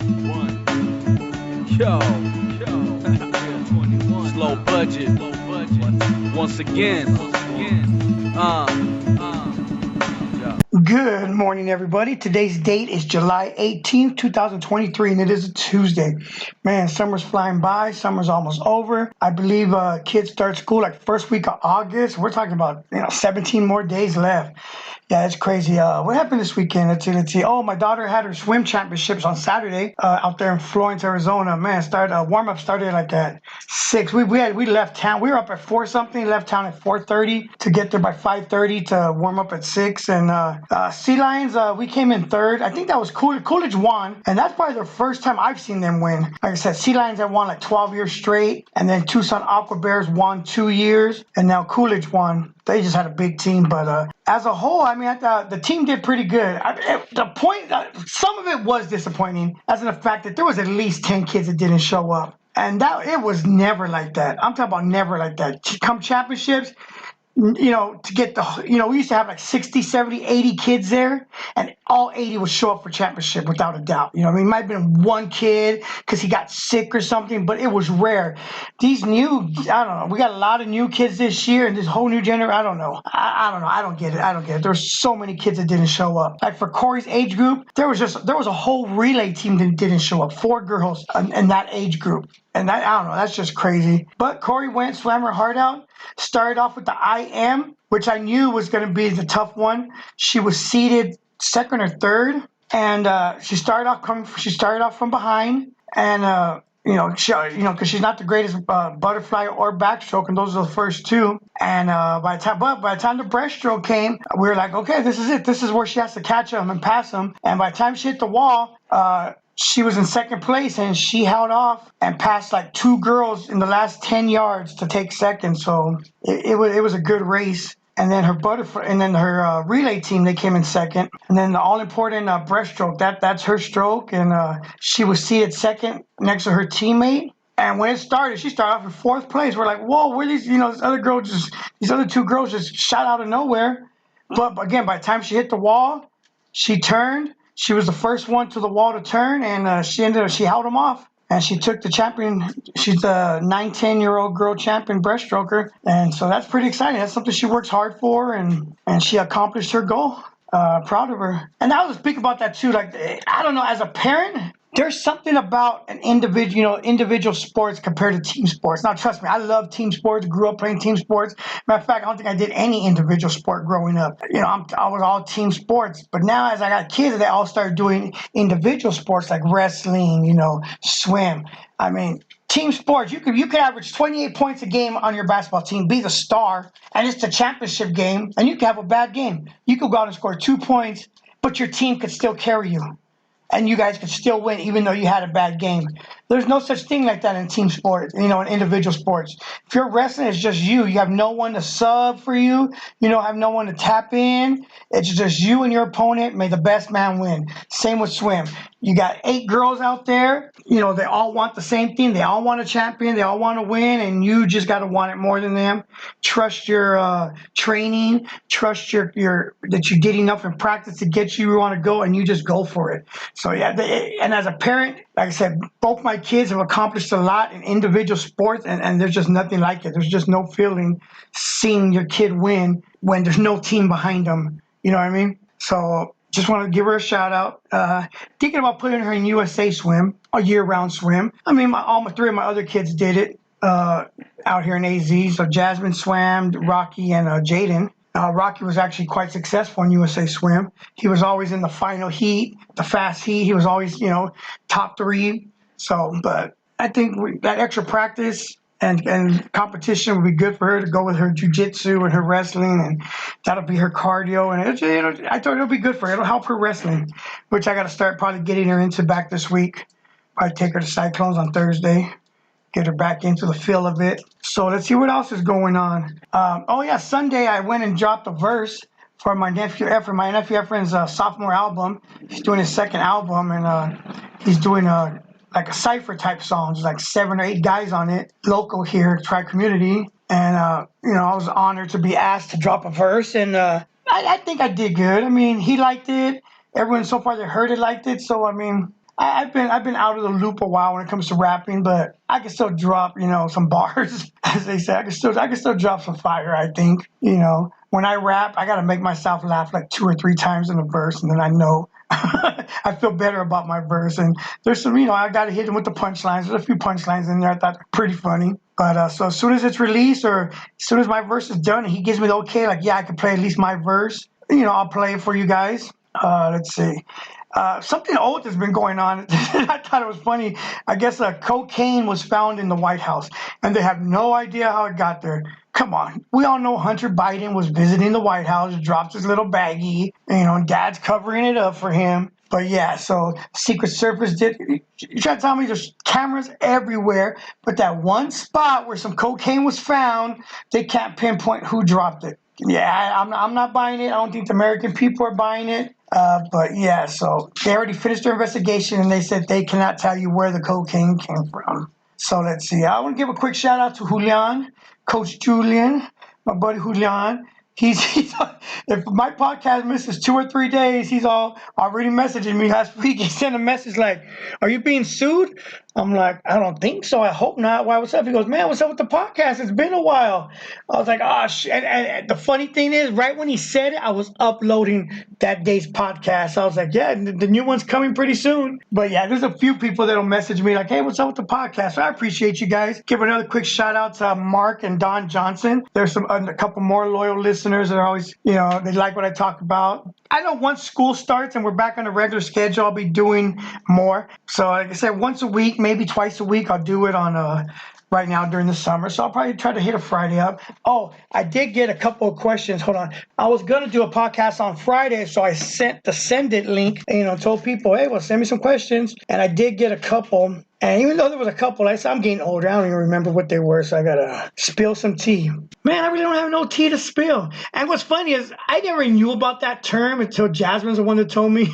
Yo, slow budget. Once again. Uh, yeah. Good morning, everybody. Today's date is July 18th, 2023, and it is a Tuesday. Man, summer's flying by. Summer's almost over. I believe kids start school like first week of August. We're talking about 17 more days left. Yeah, it's crazy. What happened this weekend? Let's see. Oh, my daughter had her swim championships on Saturday out there in Florence, Arizona. Man, warm up started like at 6. We left town. We were up at 4 something. Left town at 4:30 to get there by 5:30 to warm up at 6. And Sea Lions, we came in third. I think that was Coolidge won, and that's probably the first time I've seen them win. Like I said, Sea Lions have won like 12 years straight, and then Tucson Aqua Bears won 2 years, and now Coolidge won. They just had a big team, but as a whole, I mean, I thought the team did pretty good. Some of it was disappointing, as in the fact that there was at least 10 kids that didn't show up, and that it was never like that. I'm talking about never like that. Come championships, to get we used to have like 60, 70, 80 kids there, and all 80 would show up for championship without a doubt. I mean, it might have been one kid because he got sick or something, but it was rare. These I don't know, we got a lot of new kids this year, and this whole new generation, I don't know. I don't know. I don't get it. There's so many kids that didn't show up. Like for Kori's age group, there was a whole relay team that didn't show up. 4 girls in that age group. And I don't know, that's just crazy. But Kori went, swam her heart out, started off with the IM, which I knew was going to be the tough one. She was seeded second or third, and she started off from behind, and because she's not the greatest butterfly or backstroke, and those are the first two. And by the time the breaststroke came, we were like, okay, this is it. This is where she has to catch them and pass them. And by the time she hit the wall, she was in second place, and she held off and passed like 2 girls in the last 10 yards to take second. So it was a good race. And then her relay team, they came in second. And then the all-important breaststroke, that's her stroke, and she was seated second next to her teammate. And when it started, she started off in 4th place. We're like, whoa, where these these other 2 girls just shot out of nowhere. But again, by the time she hit the wall, she turned. She was the first one to the wall to turn, and she held them off. And she took the champion. She's a 9-10-year-old girl champion breaststroker. And so that's pretty exciting. That's something she works hard for, and she accomplished her goal. Proud of her. And I was speak about that too. Like, I don't know, as a parent, there's something about an individual sports compared to team sports. Now, trust me, I love team sports, grew up playing team sports. Matter of fact, I don't think I did any individual sport growing up. I was all team sports. But now as I got kids, they all started doing individual sports like wrestling, swim. I mean, team sports, you could average 28 points a game on your basketball team, be the star, and it's the championship game, and you could have a bad game. You could go out and score 2 points, but your team could still carry you. And you guys could still win even though you had a bad game. There's no such thing like that in team sports, in individual sports. If you're wrestling, it's just you. You have no one to sub for you. You don't have no one to tap in. It's just you and your opponent. May the best man win. Same with swim. You got 8 girls out there. They all want the same thing. They all want a champion. They all want to win, and you just got to want it more than them. Trust your training. Trust your that you did enough in practice to get you where you want to go, and you just go for it. So yeah, and as a parent, like I said, both my kids have accomplished a lot in individual sports, and there's just nothing like it. There's just no feeling seeing your kid win when there's no team behind them. You know what I mean? So just want to give her a shout out. Thinking about putting her in USA Swim, a year-round swim. I mean, all 3 of my other kids did it out here in AZ. So Jasmine swam, Rocky, and Jaden. Rocky was actually quite successful in USA Swim. He was always in the final heat, the fast heat. He was always, top 3. So, but I think that extra practice and competition would be good for her to go with her jiu-jitsu and her wrestling, and that'll be her cardio. And I thought it'll be good for her. It'll help her wrestling, which I got to start probably getting her into back this week. Probably take her to Cyclones on Thursday. Get her back into the feel of it. So let's see what else is going on. Sunday I went and dropped a verse for my nephew Efren. My nephew Efren's sophomore album. He's doing his second album, and he's doing a cypher type song. There's like 7 or 8 guys on it, local here, Tri Community. And I was honored to be asked to drop a verse, and I think I did good. I mean, he liked it. Everyone so far that heard it liked it. So I mean, I've been out of the loop a while when it comes to rapping, but I can still drop, some bars, as they say. I can still drop some fire. I think, when I rap, I gotta make myself laugh like 2 or 3 times in a verse, and then I know I feel better about my verse. And there's some, I gotta hit him with the punchlines. There's a few punchlines in there I thought pretty funny. But so as soon as it's released, or as soon as my verse is done, and he gives me the okay, like yeah, I can play at least my verse. I'll play it for you guys. Let's see. Something old has been going on. I thought it was funny. I guess cocaine was found in the White House, and they have no idea how it got there. Come on. We all know Hunter Biden was visiting the White House, dropped his little baggie, and Dad's covering it up for him. But yeah, so Secret Service did. You try to tell me there's cameras everywhere, but that one spot where some cocaine was found, they can't pinpoint who dropped it. Yeah, I'm not buying it. I don't think the American people are buying it. But yeah, so they already finished their investigation, and they said they cannot tell you where the cocaine came from. So let's see. I want to give a quick shout out to Julian, Coach Julian, my buddy Julian. He's if my podcast misses 2 or 3 days, he's already messaging me last week. He sent a message like, "Are you being sued?" I'm like, "I don't think so. I hope not. Why? What's up?" He goes, "Man, what's up with the podcast? It's been a while." I was like, "Oh shit!" And the funny thing is, right when he said it, I was uploading that day's podcast. I was like, "Yeah, the new one's coming pretty soon." But yeah, there's a few people that'll message me like, "Hey, what's up with the podcast?" So I appreciate you guys. Give another quick shout out to Mark and Don Johnson. There's a couple more loyal listeners that are always, they like what I talk about. I know once school starts and we're back on a regular schedule, I'll be doing more. So like I said, once a week, maybe twice a week, I'll do it on right now during the summer. So I'll probably try to hit a Friday up. Oh, I did get a couple of questions. Hold on. I was going to do a podcast on Friday, so I sent the Send It link, told people, hey, well, send me some questions. And I did get a couple. And even though there was a couple, I'm getting older. I don't even remember what they were, so I got to spill some tea. Man, I really don't have no tea to spill. And what's funny is I never knew about that term until Jasmine's the one that told me.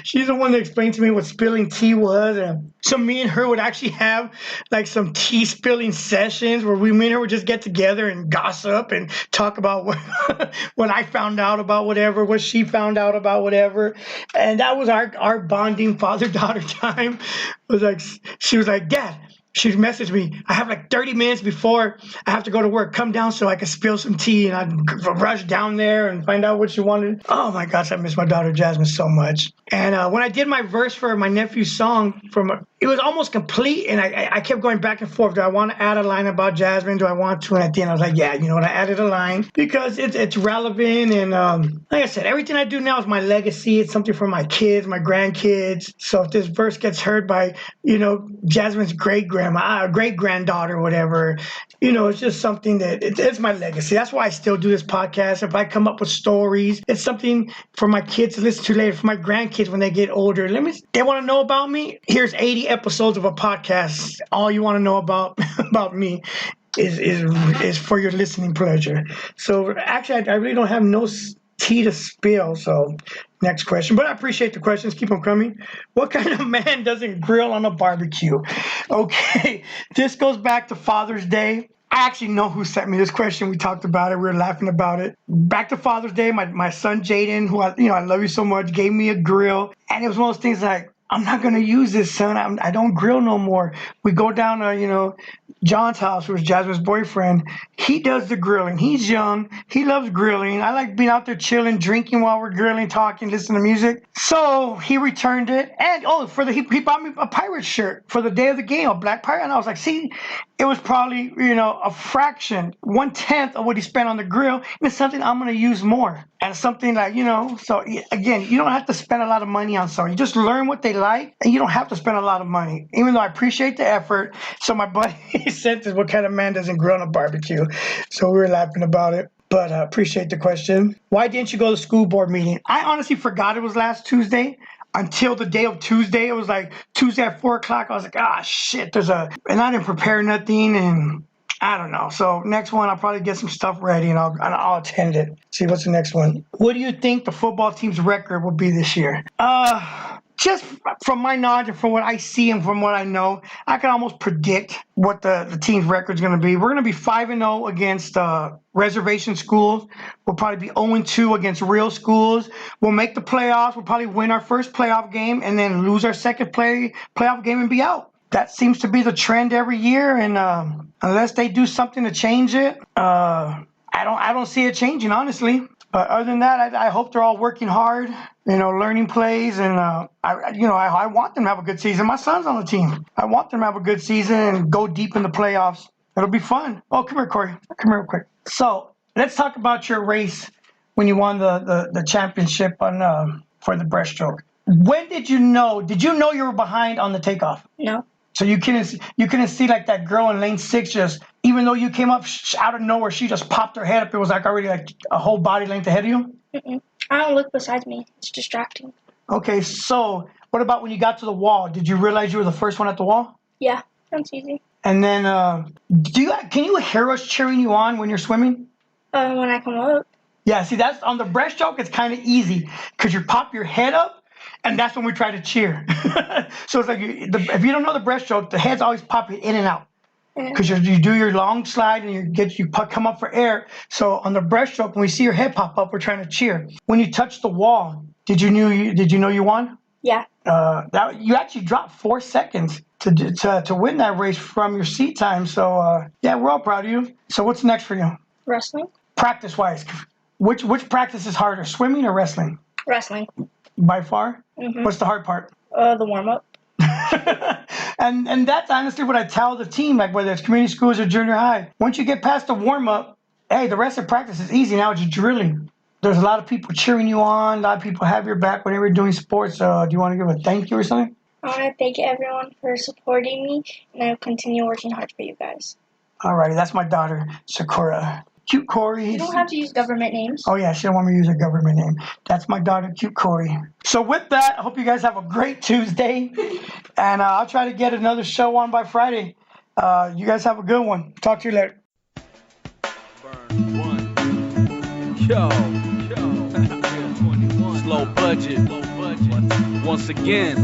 She's the one that explained to me what spilling tea was. And so me and her would actually have like some tea spilling sessions where me and her would just get together and gossip and talk about what I found out about whatever, what she found out about whatever. And that was our bonding father-daughter time. She was like, "Dad," she messaged me, "I have like 30 minutes before I have to go to work. Come down so I can spill some tea." And I'd rush down there and find out what she wanted. Oh my gosh, I miss my daughter Jasmine so much. And when I did my verse for my nephew's song, it was almost complete. And I kept going back and forth. Do I want to add a line about Jasmine? Do I want to? And at the end, I was like, yeah, you know what? I added a line because it's relevant. And like I said, everything I do now is my legacy. It's something for my kids, my grandkids. So if this verse gets heard by, Jasmine's great-granddaughter, whatever, it's just something that it's my legacy. That's why I still do this podcast. If I come up with stories, it's something for my kids to listen to later, for my grandkids when they get older. They want to know about me. Here's 80 episodes of a podcast. All you want to know about me is for your listening pleasure. So actually, I really don't have no tea to spill. So next question, but I appreciate the questions. Keep them coming. What kind of man doesn't grill on a barbecue? Okay, this goes back to Father's Day. I actually know who sent me this question. We talked about it. We were laughing about it. Back to Father's Day, my son Jaden, who I love you so much, gave me a grill, and it was one of those things like, I'm not going to use this, son. I don't grill no more. We go down to, John's house, who was Jasmine's boyfriend. He does the grilling. He's young. He loves grilling. I like being out there chilling, drinking while we're grilling, talking, listening to music. So he returned it. And, he bought me a pirate shirt for the day of the game, a black pirate. And I was like, see, it was probably, a fraction, 1/10 of what he spent on the grill. And it's something I'm going to use more. And something like, so again, you don't have to spend a lot of money on something. You just learn what they like, and you don't have to spend a lot of money, even though I appreciate the effort. So my buddy sent us, what kind of man doesn't grill on a barbecue? So we were laughing about it. But I appreciate the question. Why didn't you go to the school board meeting? I honestly forgot it was last Tuesday. Until the day of Tuesday, it was like Tuesday at 4 o'clock. I was like, shit, and I didn't prepare nothing, and I don't know. So next one, I'll probably get some stuff ready, and I'll attend it. See, what's the next one? What do you think the football team's record will be this year? just from my knowledge and from what I see and from what I know, I can almost predict what the team's record is going to be. We're going to be 5-0 against reservation schools. We'll probably be 0-2 against real schools. We'll make the playoffs. We'll probably win our first playoff game and then lose our second playoff game and be out. That seems to be the trend every year, and unless they do something to change it, I don't see it changing, honestly. But other than that, I hope they're all working hard, learning plays, and I want them to have a good season. My son's on the team. I want them to have a good season and go deep in the playoffs. It'll be fun. Oh, come here, Kori. Come here real quick. So let's talk about your race when you won the championship for the breaststroke. When did you know? Did you know you were behind on the takeoff? No. So you couldn't see like that girl in lane 6 just, even though you came up out of nowhere, she just popped her head up. It was like already like a whole body length ahead of you? Mm-mm. I don't look beside me. It's distracting. Okay, so what about when you got to the wall? Did you realize you were the first one at the wall? Yeah, that's easy. And then can you hear us cheering you on when you're swimming? When I come up. Yeah, see, that's on the breaststroke, it's kind of easy because you pop your head up. And that's when we try to cheer. So it's like if you don't know the breaststroke, the head's always popping in and out because you do your long slide and you come up for air. So on the breaststroke, when we see your head pop up, we're trying to cheer. When you touch the wall, did you know you won? Yeah. You actually dropped 4 seconds to win that race from your seat time. So yeah, we're all proud of you. So what's next for you? Wrestling. Practice wise, which practice is harder, swimming or wrestling? Wrestling. By far? Mm-hmm. What's the hard part? The warm-up. and that's honestly what I tell the team, like whether it's community schools or junior high. Once you get past the warm-up, hey, the rest of practice is easy. Now it's drilling. There's a lot of people cheering you on. A lot of people have your back whenever you're doing sports. Do you want to give a thank you or something? I want to thank everyone for supporting me, and I'll continue working hard for you guys. All righty, that's my daughter, Sakura. Cute Kori. You don't have to use government names. Oh, yeah, she don't want me to use a government name. That's my daughter, Cute Kori. So with that, I hope you guys have a great Tuesday. And I'll try to get another show on by Friday. You guys have a good one. Talk to you later. Burn one. Yo. 21. Slow budget. Once again.